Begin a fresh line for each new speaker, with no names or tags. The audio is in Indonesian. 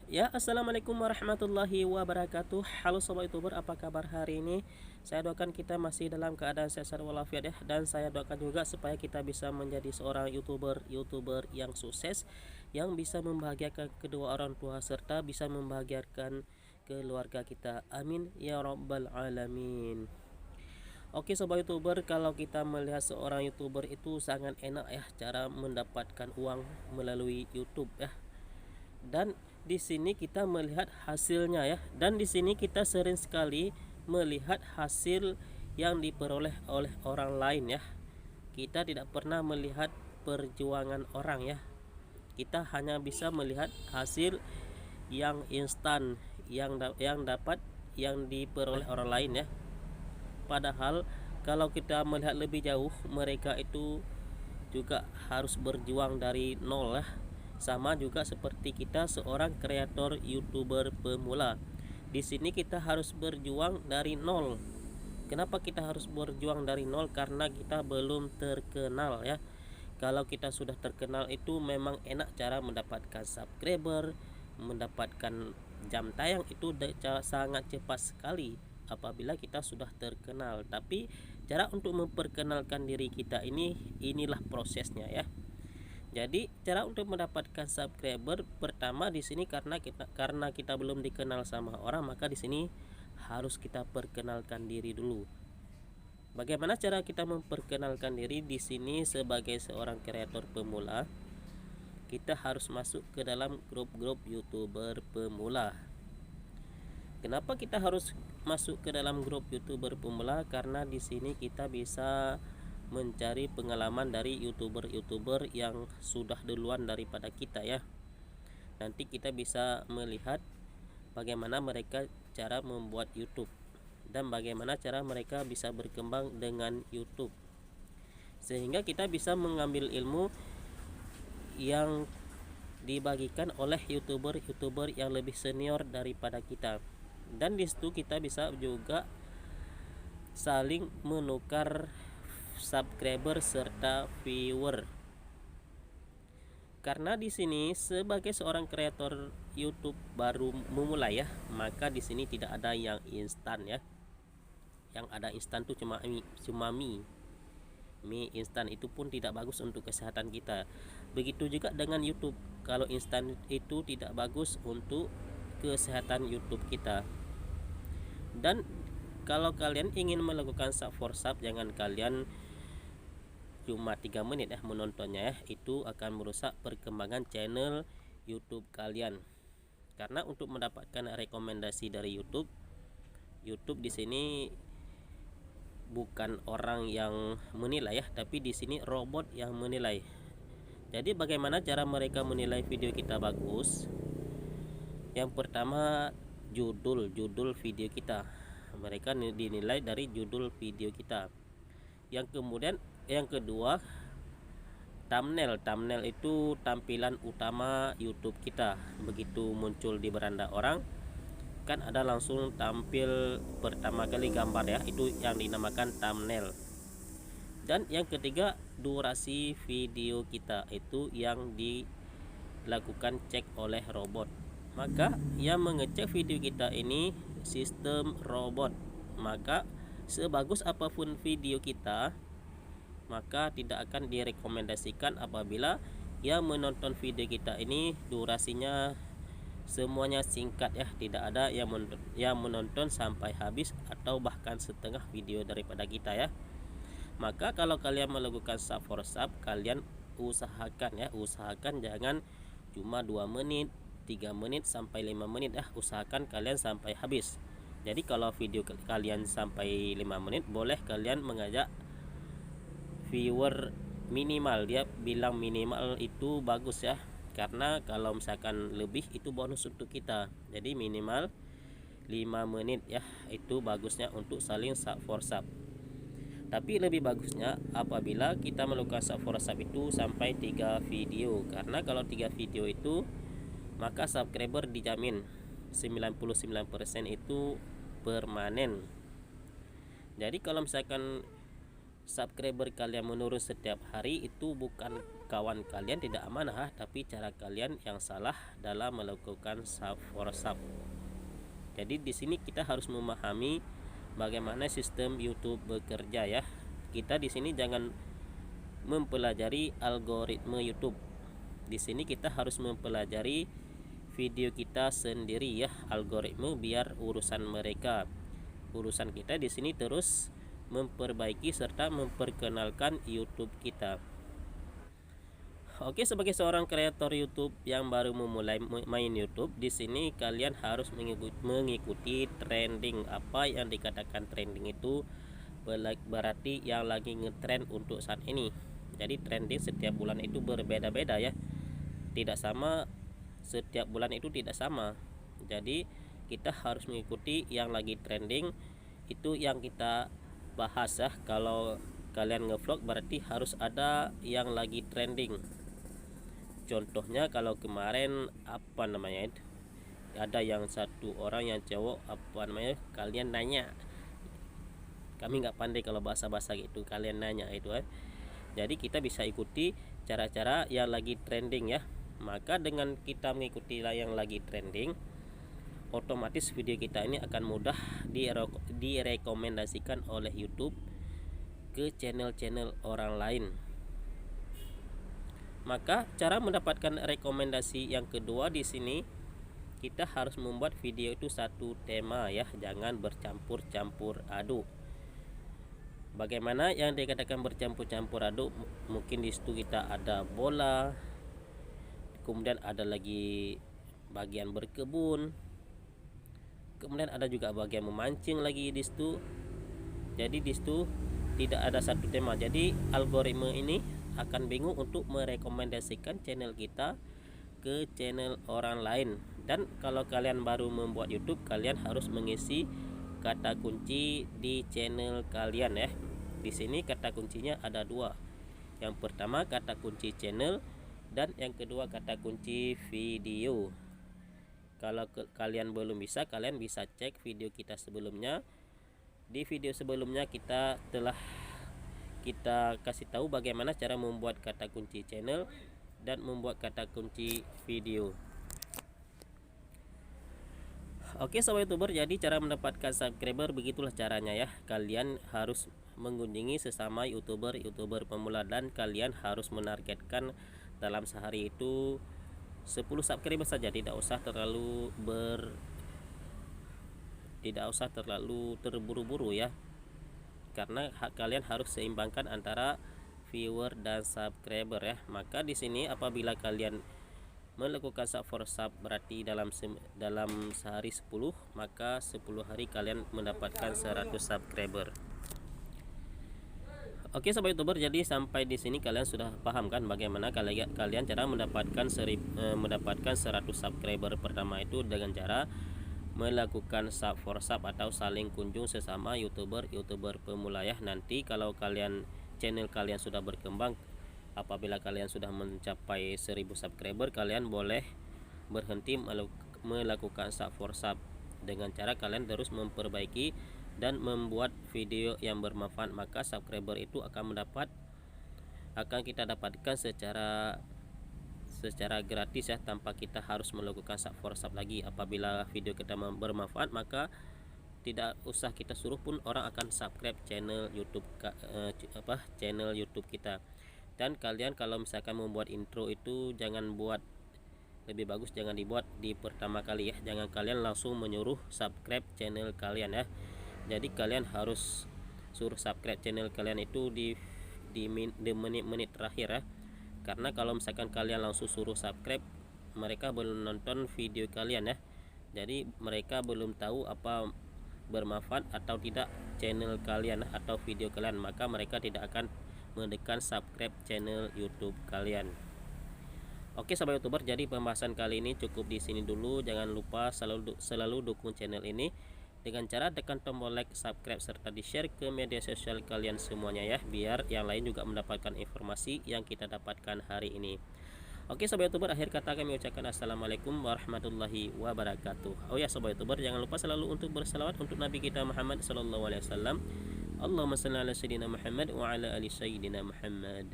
Ya, assalamualaikum warahmatullahi wabarakatuh. Halo sobat youtuber, apa kabar hari ini? Saya doakan kita masih dalam keadaan sehat walafiat ya. Dan saya doakan juga supaya kita bisa menjadi seorang youtuber yang sukses, yang bisa membahagiakan kedua orang tua serta bisa membahagiakan keluarga kita. Amin ya rabbal alamin. Oke sobat youtuber, kalau kita melihat seorang youtuber itu sangat enak ya cara mendapatkan uang melalui YouTube ya. Dan di sini kita melihat hasilnya ya, dan di sini kita sering sekali melihat hasil yang diperoleh oleh orang lain ya. Kita tidak pernah melihat perjuangan orang ya, kita hanya bisa melihat hasil yang instan yang dapat yang diperoleh orang lain ya. Padahal kalau kita melihat lebih jauh, mereka itu juga harus berjuang dari nol ya. Sama juga seperti kita seorang kreator youtuber pemula. Di sini kita harus berjuang dari nol. Kenapa kita harus berjuang dari nol? Karena kita belum terkenal ya. Kalau kita sudah terkenal itu memang enak cara mendapatkan subscriber, mendapatkan jam tayang itu sangat cepat sekali apabila kita sudah terkenal. Tapi cara untuk memperkenalkan diri kita inilah prosesnya ya. Jadi cara untuk mendapatkan subscriber pertama di sini karena kita belum dikenal sama orang, maka di sini harus kita perkenalkan diri dulu. Bagaimana cara kita memperkenalkan diri di sini sebagai seorang kreator pemula? Kita harus masuk ke dalam grup-grup YouTuber pemula. Kenapa kita harus masuk ke dalam grup YouTuber pemula? Karena di sini kita bisa mencari pengalaman dari youtuber yang sudah duluan daripada kita ya. Nanti kita bisa melihat bagaimana mereka cara membuat YouTube dan bagaimana cara mereka bisa berkembang dengan YouTube, sehingga kita bisa mengambil ilmu yang dibagikan oleh youtuber yang lebih senior daripada kita. Dan disitu kita bisa juga saling menukar subscriber serta viewer. Karena di sini sebagai seorang kreator YouTube baru memulai ya, maka di sini tidak ada yang instan ya. Yang ada instan tuh cuma mie instan, itu pun tidak bagus untuk kesehatan kita. Begitu juga dengan YouTube, kalau instan itu tidak bagus untuk kesehatan YouTube kita. Dan kalau kalian ingin melakukan sub for sub, jangan kalian cuma 3 menit ya menontonnya ya, itu akan merusak perkembangan channel YouTube kalian. Karena untuk mendapatkan rekomendasi dari YouTube di sini bukan orang yang menilai ya, tapi di sini robot yang menilai. Jadi bagaimana cara mereka menilai video kita bagus? Yang pertama, judul video kita. Mereka dinilai dari judul video kita. Yang kedua, thumbnail itu tampilan utama YouTube kita. Begitu muncul di beranda orang, kan ada langsung tampil pertama kali gambar ya, itu yang dinamakan thumbnail. Dan yang ketiga, durasi video kita, itu yang dilakukan cek oleh robot. Maka yang mengecek video kita ini sistem robot. Maka sebagus apapun video kita, maka tidak akan direkomendasikan apabila yang menonton video kita ini durasinya semuanya singkat ya. Tidak ada yang menonton sampai habis atau bahkan setengah video daripada kita ya. Maka kalau kalian melakukan sub for sub, kalian usahakan jangan cuma 2 menit, 3 menit sampai 5 menit ya. Usahakan kalian sampai habis. Jadi kalau video kalian sampai 5 menit, boleh kalian mengajak viewer minimal. Dia bilang minimal itu bagus ya, karena kalau misalkan lebih itu bonus untuk kita. Jadi minimal 5 menit ya, itu bagusnya untuk saling sub for sub. Tapi lebih bagusnya apabila kita melakukan sub for sub itu sampai 3 video, karena kalau 3 video itu maka subscriber dijamin 99% itu permanen. Jadi kalau misalkan subscriber kalian menurun setiap hari, itu bukan kawan kalian tidak amanah, tapi cara kalian yang salah dalam melakukan sub for sub. Jadi di sini kita harus memahami bagaimana sistem YouTube bekerja ya. Kita di sini jangan mempelajari algoritma YouTube. Di sini kita harus mempelajari video kita sendiri ya, algoritma biar urusan mereka. Urusan kita di sini terus memperbaiki serta memperkenalkan YouTube kita. Oke, sebagai seorang kreator YouTube yang baru memulai main YouTube, di sini kalian harus mengikuti trending. Apa yang dikatakan trending itu berarti yang lagi ngetrend untuk saat ini. Jadi trending setiap bulan itu berbeda-beda ya. Tidak sama, setiap bulan itu tidak sama. Jadi kita harus mengikuti yang lagi trending, itu yang kita bahas ya. Kalau kalian ngevlog berarti harus ada yang lagi trending. Contohnya kalau kemarin ada yang satu orang yang cowok kalian nanya, kami nggak pandai kalau bahasa-bahasa gitu, kalian nanya itu Jadi kita bisa ikuti cara-cara yang lagi trending ya. Maka dengan kita mengikuti yang lagi trending, otomatis video kita ini akan mudah direkomendasikan oleh YouTube ke channel-channel orang lain. Maka cara mendapatkan rekomendasi yang kedua di sini, kita harus membuat video itu satu tema ya, jangan bercampur-campur aduk. Bagaimana yang dikatakan bercampur-campur aduk? Mungkin di situ kita ada bola, kemudian ada lagi bagian berkebun, kemudian ada juga bagian memancing lagi di situ. Jadi di situ tidak ada satu tema. Jadi algoritma ini akan bingung untuk merekomendasikan channel kita ke channel orang lain. Dan kalau kalian baru membuat YouTube, kalian harus mengisi kata kunci di channel kalian ya. Di sini kata kuncinya ada dua. Yang pertama kata kunci channel, dan yang kedua kata kunci video. Kalau kalian belum bisa, kalian bisa cek video kita sebelumnya. Di video sebelumnya kita kasih tahu bagaimana cara membuat kata kunci channel dan membuat kata kunci video. Oke sobat YouTuber, jadi cara mendapatkan subscriber begitulah caranya ya. Kalian harus mengunjungi sesama YouTuber pemula, dan kalian harus menargetkan dalam sehari itu 10 subscriber saja. Tidak usah terlalu terburu-buru ya, karena kalian harus seimbangkan antara viewer dan subscriber ya. Maka di sini apabila kalian melakukan sub for sub berarti dalam sehari 10, maka 10 hari kalian mendapatkan 100 subscriber. Oke sobat YouTuber, jadi sampai di sini kalian sudah paham kan bagaimana kalian cara mendapatkan 100 subscriber. Pertama itu dengan cara melakukan sub for sub atau saling kunjung sesama YouTuber pemula ya. Nanti kalau channel kalian sudah berkembang, apabila kalian sudah mencapai 1000 subscriber, kalian boleh berhenti melakukan sub for sub dengan cara kalian terus memperbaiki dan membuat video yang bermanfaat. Maka subscriber itu akan kita dapatkan secara gratis ya, tanpa kita harus melakukan sub for sub lagi. Apabila video kita bermanfaat, maka tidak usah kita suruh pun orang akan subscribe channel YouTube kita. Dan kalian kalau misalkan membuat intro itu lebih bagus jangan dibuat di pertama kali ya. Jangan kalian langsung menyuruh subscribe channel kalian ya. Jadi kalian harus suruh subscribe channel kalian itu di menit-menit terakhir ya. Karena kalau misalkan kalian langsung suruh subscribe, mereka belum nonton video kalian ya. Jadi mereka belum tahu apa bermanfaat atau tidak channel kalian atau video kalian, maka mereka tidak akan menekan subscribe channel YouTube kalian. Oke sahabat YouTuber, jadi pembahasan kali ini cukup di sini dulu. Jangan lupa selalu dukung channel ini dengan cara tekan tombol like, subscribe, serta di-share ke media sosial kalian semuanya ya, biar yang lain juga mendapatkan informasi yang kita dapatkan hari ini. Oke sobat YouTuber, akhir kata kami ucapkan assalamualaikum warahmatullahi wabarakatuh. Oh ya sobat YouTuber, jangan lupa selalu untuk berselawat untuk Nabi kita Muhammad sallallahu alaihi wasallam. Allahumma shalli ala sayyidina Muhammad wa ala ali sayyidina Muhammad.